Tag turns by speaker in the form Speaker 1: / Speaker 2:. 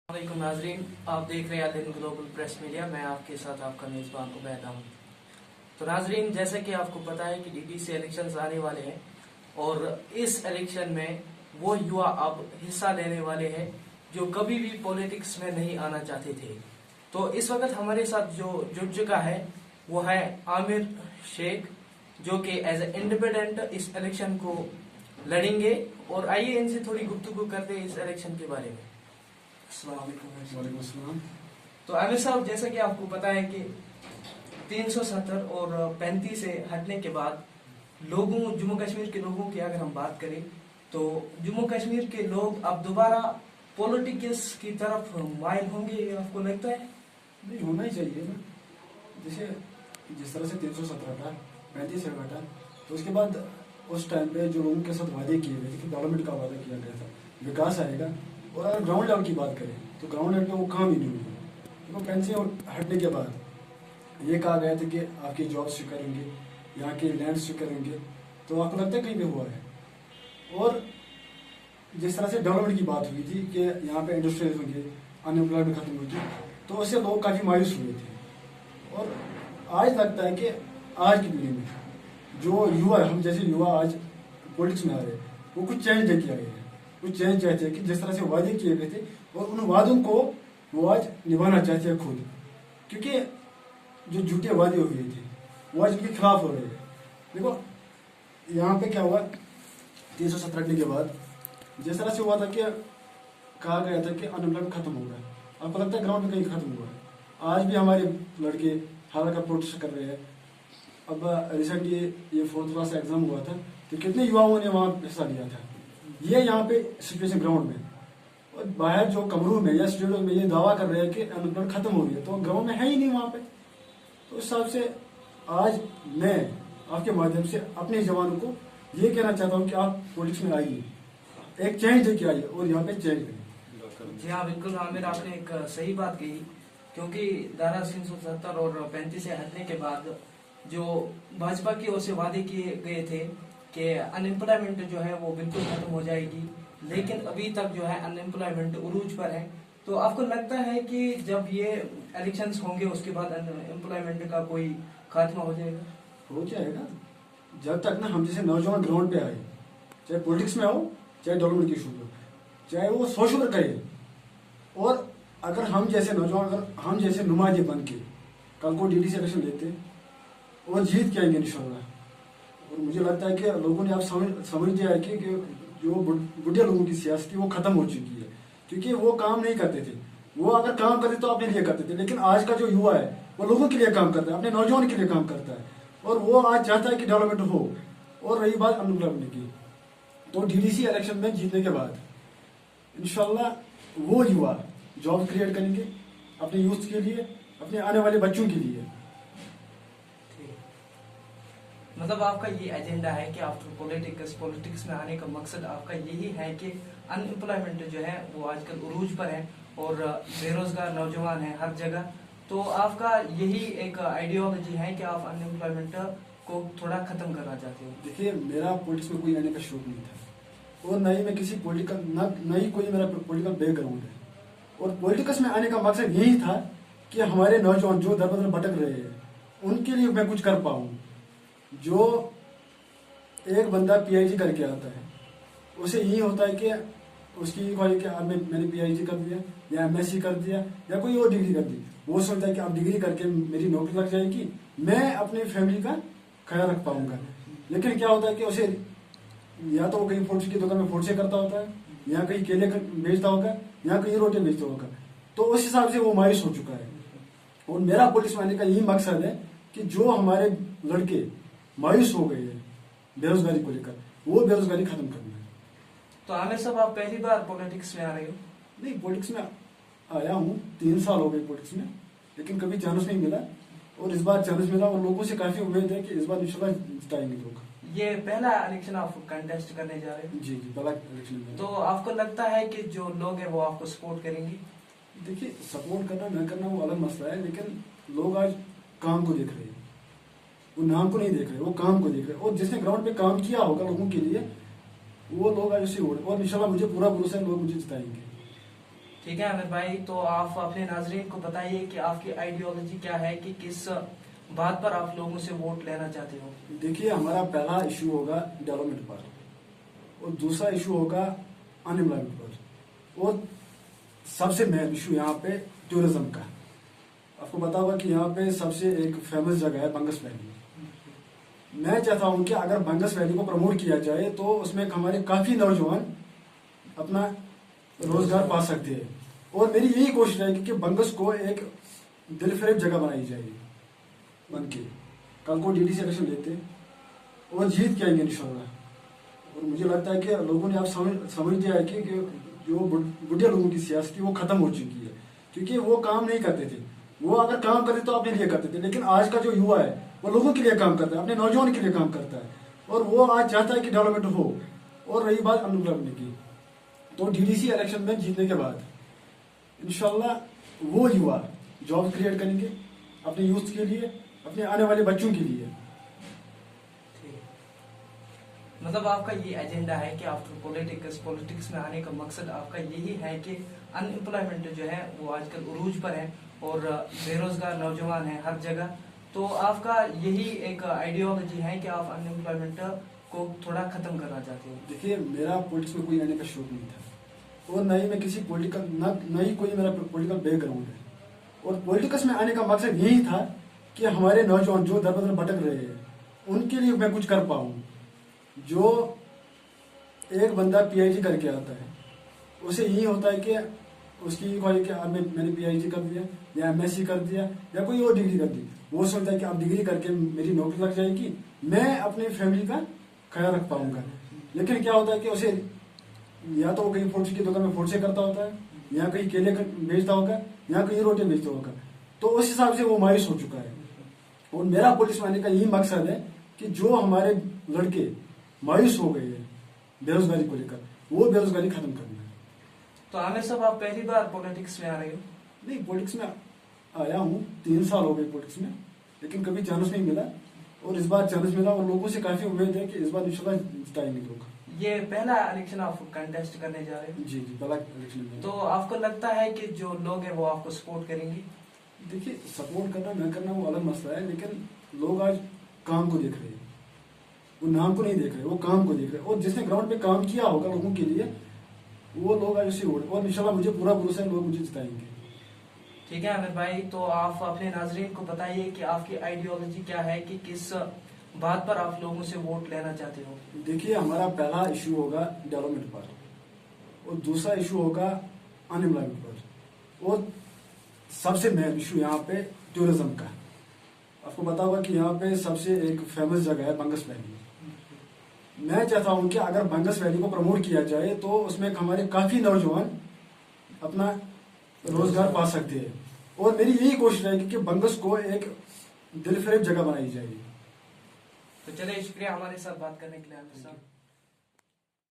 Speaker 1: वालेकुम नाजरीन, आप देख रहे हैं ग्लोबल प्रेस मीडिया। मैं आपके साथ आपका मेज़बान उबैद हूँ। तो नाजरीन, जैसे कि आपको पता है कि डीडीसी इलेक्शंस आने वाले हैं और इस इलेक्शन में वो युवा अब हिस्सा लेने वाले हैं जो कभी भी पॉलिटिक्स में नहीं आना चाहते थे। तो इस वक्त हमारे साथ जो जुड़ चुका है वो है आमिर शेख, जो कि एज ए इंडिपेंडेंट इस इलेक्शन को लड़ेंगे। और आइए इनसे थोड़ी गुफ्तगू करते हैं इस इलेक्शन के बारे में।
Speaker 2: वालेकुम अस्सलाम।
Speaker 1: तो आमिर साहब, जैसा कि आपको पता है कि 370 और 35 से हटने के बाद जम्मू कश्मीर के लोगों की अगर हम बात करें तो जम्मू कश्मीर के लोग अब दोबारा पॉलिटिक्स की तरफ माइल होंगे, ये आपको लगता है?
Speaker 2: नहीं, होना ही चाहिए ना। जैसे जिस तरह से 317 हटा, 35 से हटा, तो उसके बाद उस टाइम पे जो लोगों के साथ वादे किए गए थे कि डेवलपमेंट का वादा किया गया था, विकास आएगा। और अगर ग्राउंड लेवल की बात करें तो ग्राउंड लेवल पे वो काम ही नहीं हुआ। तो पेंशन हटने के बाद ये कहा गया था कि आपकी जॉब स्वीकार होंगे, यहाँ के लैंड स्वीकार होंगे, तो आपको लगता है कहीं भी हुआ है? और जिस तरह से डेवलपमेंट की बात हुई थी कि यहाँ पे इंडस्ट्रीज होंगे, अनएम्प्लॉयमेंट खत्म हुई थी, तो उससे लोग काफ़ी मायूस हुए थे। और आज लगता है कि आज की पीढ़ी में जो युवा हम जैसे युवा आज पॉलिटिक्स में आ रहे हैं, वो कुछ चेंज लेके आए हैं। कुछ चेंज चाहते हैं कि जिस तरह से वादे किए गए थे और उन वादों को वो आज निभाना चाहते हैं खुद, क्योंकि जो झूठे वादे हुए थे वो आज उनके खिलाफ हो रहे हैं। देखो यहाँ पे क्या हुआ, 317 हटने के बाद जिस तरह से हुआ था कि कहा गया था कि अनएम्प्लॉयमेंट खत्म होगा, आपको लगता है ग्राउंड में कहीं खत्म हुआ? आज भी हमारे लड़के हाल का प्रोटेस्ट कर रहे हैं। अब रिसेंटली ये 4th क्लास एग्जाम हुआ था, तो कितने युवाओं ने वहाँ हिस्सा लिया था। ये यहाँ पे सिचुएशन ग्राउंड में, और बाहर जो कमरों में या स्टेडियम में ये दावा कर रहे हैं कि अनएम्प्लॉयमेंट खत्म हो गया, तो ग्राउंड में है ही नहीं वहाँ पे। तो उस हिसाब से आज मैं आपके माध्यम से अपने जवानों को ये कहना चाहता हूँ कि आप पॉलिटिक्स में आइए, एक चेंज लेके आइए और यहाँ पे चेंज करिए।
Speaker 1: जी हाँ, बिल्कुल आमिर, आपने एक सही बात कही, क्योंकि धारा 370 और 35 से हटने के बाद जो भाजपा की ओर से वादे किए गए थे कि अनएम्प्लॉयमेंट जो है वो बिल्कुल खत्म हो जाएगी, लेकिन अभी तक जो है अनएम्प्लॉयमेंट उरूज पर है। तो आपको लगता है कि जब ये इलेक्शंस होंगे उसके बाद अनएम्प्लॉयमेंट का कोई खात्मा हो जाएगा?
Speaker 2: हो जाएगा जब तक ना हम जैसे नौजवान ग्राउंड पे आए, चाहे पॉलिटिक्स में हो, चाहे डेवलपमेंट की इशू हो, चाहे वो सोशल वर्क करे। और अगर हम जैसे नौजवान, अगर हम जैसे नुमाइंदे बन के कल को डीडीसी इलेक्शन लेते और जीत के आएंगे इंशाल्लाह। और मुझे लगता है कि लोगों ने आप समझ लिया है कि जो बुढ़े लोगों की सियासत वो खत्म हो चुकी है, क्योंकि वो काम नहीं करते थे। वो अगर काम करते तो अपने लिए करते थे, लेकिन आज का जो युवा है वो लोगों के लिए काम करता है, अपने नौजवान के लिए काम करता है, और वो आज चाहता है कि डेवलपमेंट हो। और रही बात अनएम्प्लॉयमेंट की, तो डीडीसी इलेक्शन में जीतने के बाद इंशाल्लाह वो युवा जॉब क्रिएट करेंगे अपने यूथ के लिए, अपने आने वाले बच्चों के लिए।
Speaker 1: मतलब आपका ये एजेंडा है कि आफ्टर पॉलिटिक्स में आने का मकसद आपका यही है कि अनएम्प्लॉयमेंट जो है वो आजकल उरूज पर है और बेरोजगार नौजवान है हर जगह। तो आपका यही एक आइडियोलॉजी है कि आप अनएम्प्लॉयमेंट को थोड़ा खत्म करना चाहते हो?
Speaker 2: देखिए, मेरा पॉलिटिक्स में कोई आने का शौक नहीं था, और न ही मैं किसी पॉलिटिकल न ही कोई मेरा पॉलिटिकल बैकग्राउंड है। और पॉलिटिक्स में आने का मकसद यही था कि हमारे नौजवान जो दर बदर भटक रहे हैं उनके लिए मैं कुछ कर पाऊँ। जो एक बंदा पीएचडी करके आता है उसे यही होता है कि उसकी मैंने पीएचडी कर दिया या एमएससी कर दिया या कोई और डिग्री कर दी, वो सोचता है कि अब डिग्री करके मेरी नौकरी लग जाएगी, मैं अपनी फैमिली का ख्याल रख पाऊंगा। लेकिन क्या होता है कि उसे या तो वो कहीं फ्रूट्स की दुकान में फ्रूट से करता होता है, या कहीं केले बेचता होगा, या कहीं रोटी बेचता होगा। तो उस हिसाब से वो मायूस हो चुका है। और मेरा पॉलिटिक्स में आने का यही मकसद है कि जो हमारे लड़के मायूस हो गए हैं बेरोजगारी को लेकर, वो बेरोजगारी खत्म करना है।
Speaker 1: तो आमिर साहब, आप पहली बार पॉलिटिक्स में आ रहे हो?
Speaker 2: नहीं, पॉलिटिक्स में आया हूँ, 3 साल हो गए पॉलिटिक्स में, लेकिन कभी चांस नहीं मिला। और इस बार चांस मिला और लोगों से काफी उम्मीद है कि इस बार इंशाल्लाह जिताएंगे लोग।
Speaker 1: ये पहला इलेक्शन आप कंटेस्ट करने जा रहे हो?
Speaker 2: जी जी, पहला इलेक्शन में।
Speaker 1: तो आपको लगता है कि जो लोग हैं वो आपको सपोर्ट करेंगे?
Speaker 2: देखिए, सपोर्ट करना न करना वो अलग मसला है, लेकिन लोग आज काम को देख रहे हैं, वो नाम को नहीं देख रहे, वो काम को देख रहे हैं। और जिसने ग्राउंड पे काम किया होगा लोगों के लिए, वो लोग आज उसे और इंशाल्लाह मुझे पूरा भरोसा है लोग मुझे जिताएंगे।
Speaker 1: ठीक है आमिर भाई, तो आप अपने नाजरीन को बताइए कि आपकी आइडियोलॉजी क्या है, कि किस बात पर आप लोगों से वोट लेना चाहते हो।
Speaker 2: देखिए, हमारा पहला इशू होगा डेवलपमेंट पर, और दूसरा इशू होगा अनएम्प्लॉयमेंट पर, और सबसे मेन इशू यहाँ पे टूरिज्म का। आपको पता होगा कि यहाँ पे सबसे एक फेमस जगह है बंगस वैली। मैं चाहता हूँ कि अगर बंगस वैली को प्रमोट किया जाए तो उसमें हमारे काफी नौजवान अपना रोजगार पा सकते हैं, और मेरी यही कोशिश रहेगी कि बंगस को एक दिलफरेब जगह बनाई जाए बन के। कल को डीडीसी इलेक्शन लेते और जीत के आएंगे इंशाल्लाह। और मुझे लगता है कि लोगों ने आप समझ दिया है कि जो बुढ़िया लोगों की सियासत थी वो खत्म हो चुकी है, क्योंकि वो काम नहीं करते थे। वो अगर काम करते तो अपने लिए करते थे, लेकिन आज का जो युवा है वो लोगों के लिए काम करता है, अपने नौजवान के लिए काम करता है, और वो आज चाहता है कि डेवलपमेंट हो। और रही बात अनएम्प्लॉयमेंट की, तो डीडीसी इलेक्शन में जीतने के बाद इंशाल्लाह वो युवा जॉब क्रिएट करेंगे अपने यूथ के लिए, अपने आने वाले बच्चों के लिए।
Speaker 1: मतलब आपका ये एजेंडा है कि आफ्टर पॉलिटिक्स में आने का मकसद आपका यही है कि अनएम्प्लॉयमेंट जो है वो आजकल उरूज पर है और बेरोजगार नौजवान है हर जगह। तो आपका यही एक आइडियोलॉजी है कि आप अनएम्प्लॉयमेंट को थोड़ा खत्म करना चाहते हो।
Speaker 2: देखिए, मेरा पॉलिटिक्स में कोई आने का शौक नहीं था, और न ही मैं किसी पॉलिटिकल न ही कोई मेरा पॉलिटिकल बैकग्राउंड है। और पॉलिटिक्स में आने का मकसद यही था कि हमारे नौजवान जो दर बदर भटक रहे हैं उनके लिए मैं कुछ कर पाऊँ। जो एक बंदा पीएचडी करके आता है उसे यही होता है कि उसकी कि अब मैंने पीएचडी कर दिया या एमएससी कर दिया या कोई और डिग्री कर दी, वो सोचता है कि अब डिग्री करके मेरी नौकरी लग जाएगी, मैं अपनी फैमिली का ख्याल रख पाऊंगा। लेकिन क्या होता है कि उसे या तो वो कहीं फूड की दुकान में फूड से करता होता है, या कहीं केले बेचता होगा, या कहीं रोटी बेचता होगा, तो उस हिसाब से वो मायूस हो चुका है। और मेरा पुलिस में आने का यही मकसद है कि जो हमारे लड़के मायूस हो गए हैं बेरोजगारी को लेकर, वो बेरोजगारी खत्म करना है।
Speaker 1: तो आमिर साहब, आप पहली बार पॉलिटिक्स में आ रहे हो?
Speaker 2: नहीं, पॉलिटिक्स में आया हूँ, 3 साल हो गए पॉलिटिक्स में, लेकिन कभी चांस नहीं मिला, और इस बार चांस मिला, और लोगों से काफी उम्मीद है कि इस बार इंशाल्लाह जिताएंगे लोग।
Speaker 1: ये पहला इलेक्शन आप कंटेस्ट करने जा रहे हो?
Speaker 2: जी जी, पहला इलेक्शन में।
Speaker 1: तो आपको लगता है कि जो लोग हैं वो आपको सपोर्ट करेंगे?
Speaker 2: देखिए, सपोर्ट करना न करना वो अलग मसला है, लेकिन लोग आज काम को देख रहे हैं, वो नाम को नहीं देख रहे, वो काम को देख रहे हैं। और जिसने ग्राउंड पे काम किया होगा लोगों के लिए, वो लोग आज उसे वोट, और इंशाल्लाह मुझे पूरा भरोसा है लोग मुझे जिताएंगे।
Speaker 1: ठीक है आमिर भाई, तो आप अपने नाजरीन को बताइए कि आपकी आइडियोलॉजी क्या है, कि किस बात पर आप लोगों से वोट लेना चाहते हो।
Speaker 2: देखिए, हमारा पहला इशू होगा डेवलपमेंट पर, और दूसरा इशू होगा अनएम्प्लॉयमेंट पर, और सबसे मेन इशू यहाँ पे टूरिज्म का। आपको पता होगा कि यहाँ पे सबसे एक फेमस जगह है बंगस वैली। मैं चाहता हूँ कि अगर बंगस वैली को प्रमोट किया जाए तो उसमें हमारे काफी नौजवान अपना रोजगार पा सकते हैं, और मेरी यही कोशिश रहेगी कि बंगस को एक दिलफरेब जगह बनाई जाए।
Speaker 1: तो चलिए, शुक्रिया हमारे साथ बात करने के लिए आमिर साहब।